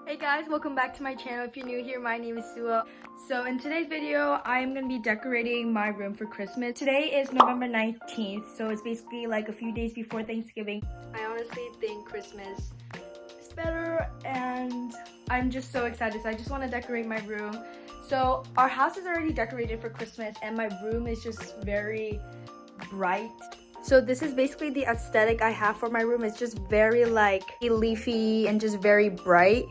Hey guys, welcome back to my channel. If you're new here, my name is Sua. So in today's video, I'm going to be decorating my room for Christmas. Today is November 19th, so it's basically like a few days before Thanksgiving. I honestly think Christmas is better and I'm just so excited. So I just want to decorate my room. So our house is already decorated for Christmas and my room is just very bright. So this is basically the aesthetic I have for my room. It's just very like leafy and just very bright.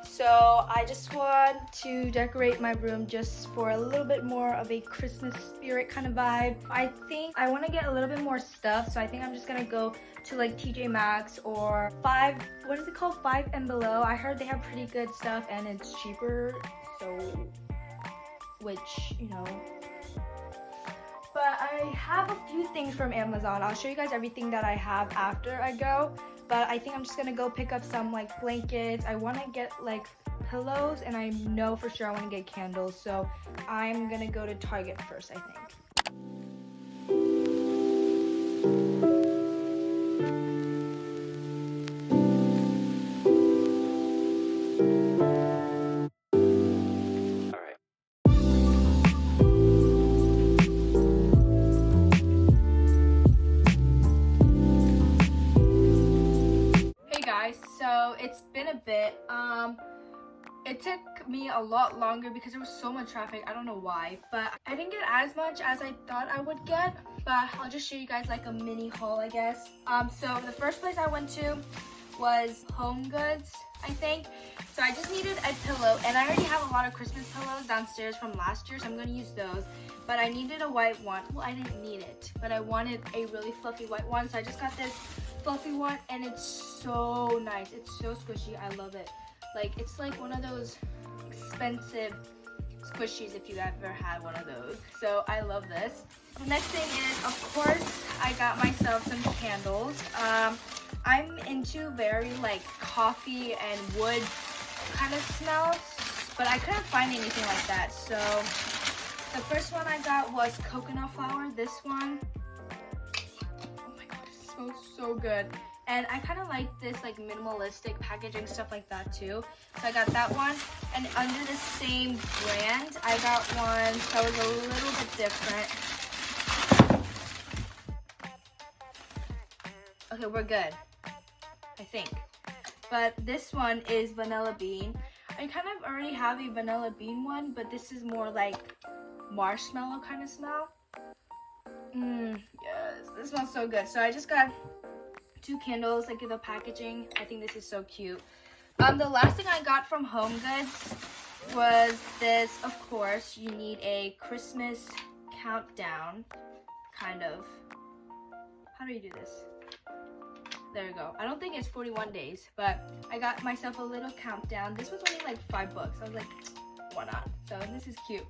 So I just want to decorate my room just for a little bit more of a Christmas spirit kind of vibe. I think I want to get a little bit more stuff, so I think I'm just gonna go to like TJ Maxx or Five and Below. I heard they have pretty good stuff and it's cheaper, so which, you know. But I have a few things from Amazon. I'll show you guys everything that I have after I go. But I think I'm just gonna go pick up some like blankets. I wanna get like pillows and I know for sure I wanna get candles. So I'm gonna go to Target first, I think. So it's been a bit. It took me a lot longer because there was so much traffic. I don't know why, but I didn't get as much as I thought I would get. But I'll just show you guys like a mini haul, I guess. So the first place I went to was Home Goods, I think. So I just needed a pillow, and I already have a lot of Christmas pillows downstairs from last year, so I'm gonna use those. But I needed a white one. Well, I didn't need it, but I wanted a really fluffy white one, so I just got this fluffy one, and it's so nice. It's so squishy. I love it. Like, it's like one of those expensive squishies if you ever had one of those. So I love this. The next thing is, of course, I got myself some candles. I'm into very like coffee and wood kind of smells, but I couldn't find anything like that. So the first one I got was coconut flower. This one, oh my god, it smells so good. And I kind of like this like minimalistic packaging, stuff like that too. So I got that one. And under the same brand, I got one that was a little bit different. Okay, we're good, I think. But this one is vanilla bean. I kind of already have a vanilla bean one, but this is more like marshmallow kind of smell. Yes, this smells so good. So I just got 2 candles, like the packaging. I think this is so cute. The last thing I got from Home Goods was this. Of course, you need a Christmas countdown, kind of. How do you do this? There you go. I don't think it's 41 days, but I got myself a little countdown. This was only like $5. I was like, why not? So this is cute.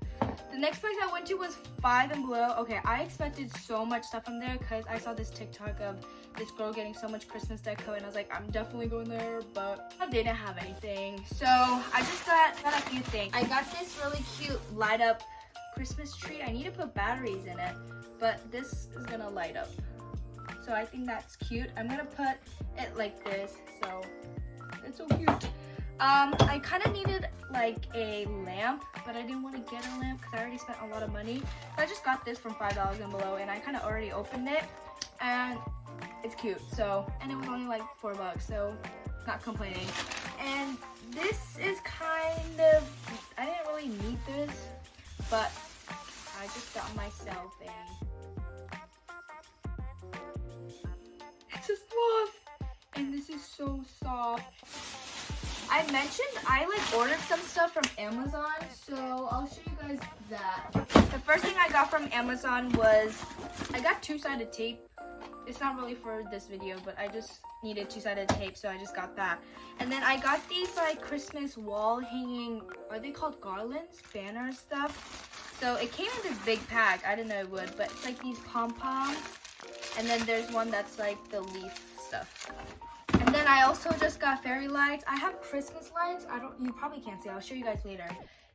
The next place I went to was Five and Below. Okay, I expected so much stuff from there because I saw this TikTok of this girl getting so much Christmas deco, and I was like, I'm definitely going there, but I didn't have anything. So I just got a few things. I got this really cute light up Christmas tree. I need to put batteries in it, but this is gonna light up. So I think that's cute. I'm gonna put it like this, so it's so cute. I kind of needed like a lamp, but I didn't want to get a lamp because I already spent a lot of money. So I just got this from $5 and Below, and I kind of already opened it, and it's cute. So, and it was only like $4, so not complaining. And this is kind of, I didn't really need this, but I just got myself a, it's a sloth, and this is so soft. I mentioned I like ordered some stuff from Amazon, so I'll show you guys that. The first thing I got from Amazon was, I got 2-sided tape. It's not really for this video, but I just needed 2-sided tape, so I just got that. And then I got these like Christmas wall hanging, are they called garlands? Banner stuff. So it came in this big pack. I didn't know it would, but it's like these pom-poms. And then there's one that's like the leaf stuff. And then I also just got fairy lights. I have Christmas lights. You probably can't see. I'll show you guys later.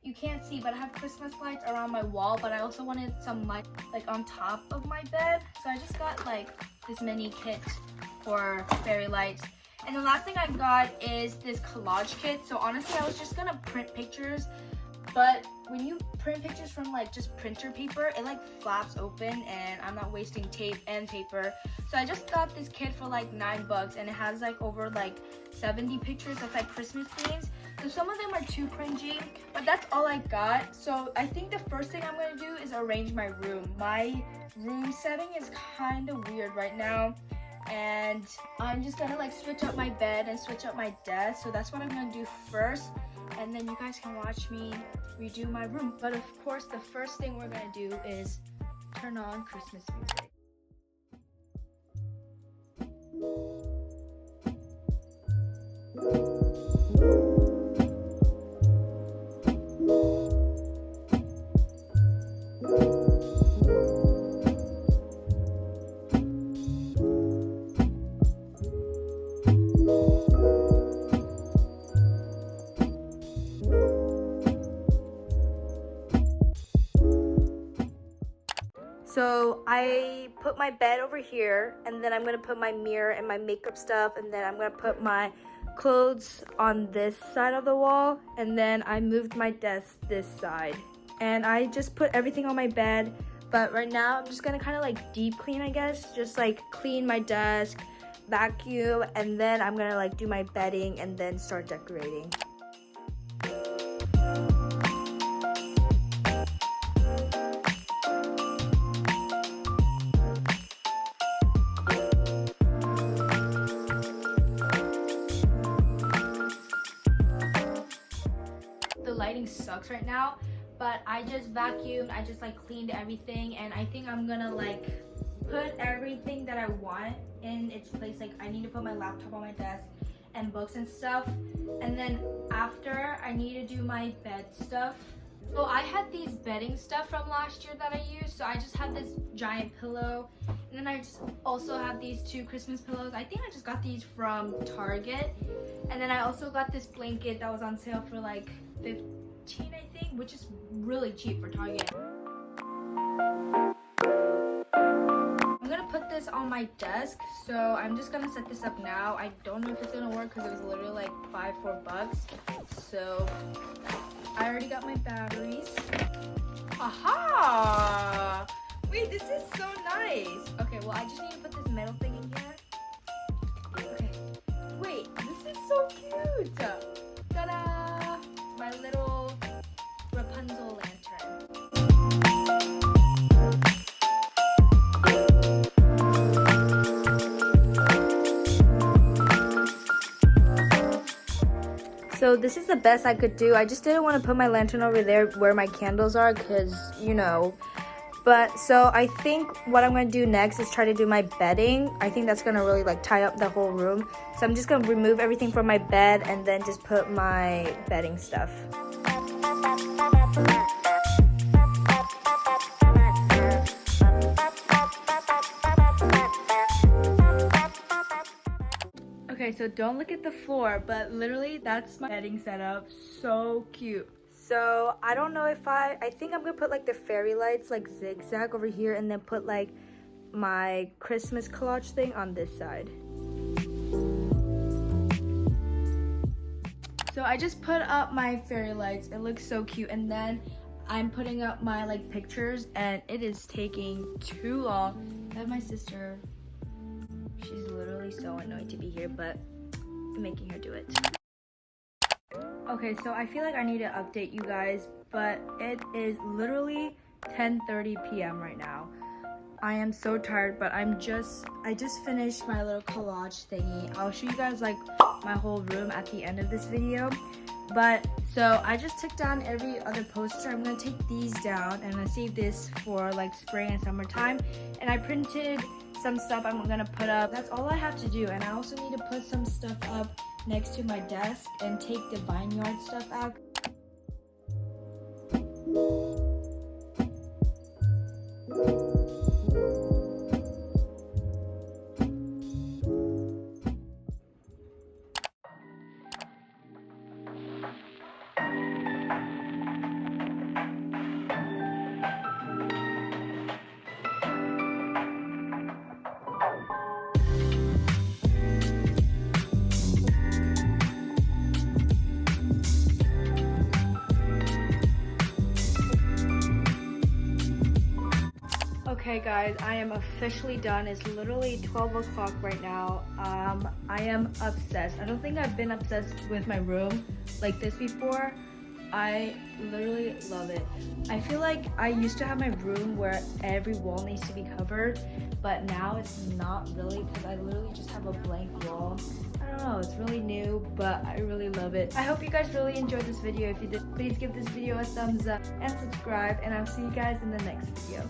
You can't see, but I have Christmas lights around my wall, but I also wanted some lights like on top of my bed. So I just got like this mini kit for fairy lights. And the last thing I got is this collage kit. So honestly, I was just gonna print pictures, but when you print pictures from like just printer paper, it like flaps open and I'm not wasting tape and paper. So I just got this kit for like $9 and it has like over like 70 pictures that's like Christmas themes. So some of them are too cringy, but that's all I got. So I think the first thing I'm gonna do is arrange my room. My room setting is kind of weird right now, and I'm just gonna like switch up my bed and switch up my desk. So that's what I'm gonna do first, and then you guys can watch me redo my room. But of course, the first thing we're gonna do is turn on Christmas music. So I put my bed over here, and then I'm gonna put my mirror and my makeup stuff, and then I'm gonna put my clothes on this side of the wall, and then I moved my desk this side. And I just put everything on my bed, but right now I'm just gonna kind of like deep clean, I guess. Just like clean my desk, vacuum, and then I'm gonna like do my bedding and then start decorating. The lighting sucks right now, but I just vacuumed, I just like cleaned everything, and I think I'm gonna like put everything that I want in its place. Like I need to put my laptop on my desk and books and stuff, and then after I need to do my bed stuff. So I had these bedding stuff from last year that I used, so I just had this giant pillow, and then I just also have these 2 Christmas pillows. I think I just got these from Target, and then I also got this blanket that was on sale for like $15, I think, which is really cheap for Target. I'm gonna put this on my desk, so I'm just gonna set this up now. I don't know if it's gonna work because it was literally like $4. So I already got my batteries. Aha! Wait, this is so nice. Okay, well I just need to put this metal thing in here. Okay. Wait, this is so cute. Ta-da! My little Rapunzel lantern. So this is the best I could do. I just didn't want to put my lantern over there where my candles are because, you know. But so I think what I'm going to do next is try to do my bedding. I think that's going to really like tie up the whole room. So I'm just going to remove everything from my bed and then just put my bedding stuff. Okay, so don't look at the floor, but literally that's my bedding setup. So cute. So I don't know if I think I'm gonna put like the fairy lights like zigzag over here, and then put like my Christmas collage thing on this side. So I just put up my fairy lights. It looks so cute, and then I'm putting up my like pictures, and it is taking too long. I have my sister. She's literally so annoying to be here, but I'm making her do it. Okay, so I feel like I need to update you guys, but it is literally 10:30 p.m. right now. I am so tired, but I just finished my little collage thingy. I'll show you guys like my whole room at the end of this video. But so I just took down every other poster. I'm gonna take these down and I'm gonna save this for like spring and summertime. And I printed some stuff I'm gonna put up. That's all I have to do. And I also need to put some stuff up next to my desk and take the vineyard stuff out. Okay guys, I am officially done. It's literally 12 o'clock right now. I am obsessed. I don't think I've been obsessed with my room like this before. I literally love it. I feel like I used to have my room where every wall needs to be covered, but now it's not really because I literally just have a blank wall. I don't know, it's really new, but I really love it. I hope you guys really enjoyed this video. If you did, please give this video a thumbs up and subscribe, and I'll see you guys in the next video.